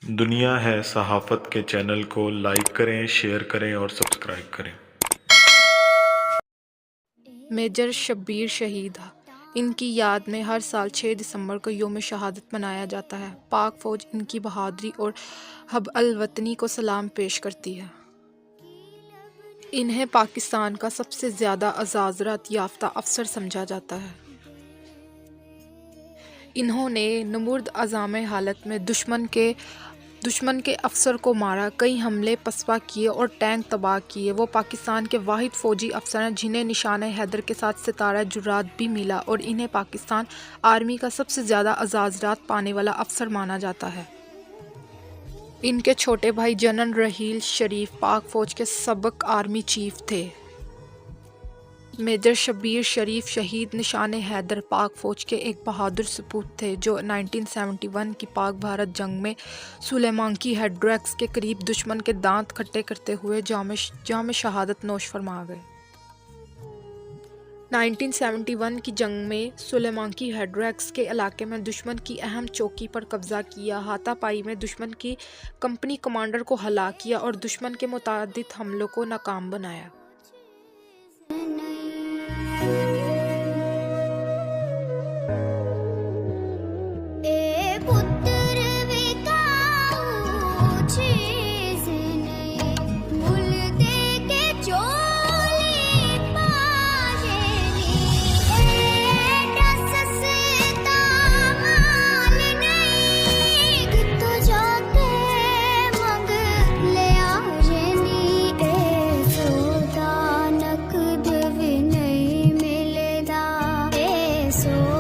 दुनिया है सहाफ़त के चैनल को लाइक करें, शेयर करें और सब्सक्राइब करें। मेजर शब्बीर शहीद। इनकी याद में हर साल 6 दिसंबर को यौम शहादत मनाया जाता है। पाक फ़ौज इनकी बहादुरी और हब अल वतनी को सलाम पेश करती है। इन्हें पाकिस्तान का सबसे ज़्यादा अज़ाज़रात याफ्ता अफसर समझा जाता है। इन्होंने नमुर्द अज़ाम हालत में दुश्मन के अफसर को मारा, कई हमले पसपा किए और टैंक तबाह किए। वो पाकिस्तान के वाहिद फ़ौजी अफसर हैं जिन्हें निशान हैदर के साथ सितारा जुर्रात भी मिला और इन्हें पाकिस्तान आर्मी का सबसे ज़्यादा अज़ाज़रात पाने वाला अफसर माना जाता है। इनके छोटे भाई जनरल रहील शरीफ पाक फ़ौज के सबक आर्मी चीफ थे। मेजर शब्बीर शरीफ शहीद निशान हैदर पाक फ़ौज के एक बहादुर सपूत थे जो 1971 की पाक भारत जंग में सुलेमानी हेड्रेक्स के करीब दुश्मन के दांत खट्टे करते हुए जाम शहादत नोश फरमा गए। 1971 की जंग में सुलेमानी हेड्रेक्स के इलाके में दुश्मन की अहम चौकी पर कब्जा किया, हाथापाई में दुश्मन की कंपनी कमांडर को हलाक किया और दुश्मन के मुतअद्दिद हमलों को नाकाम बनाया। So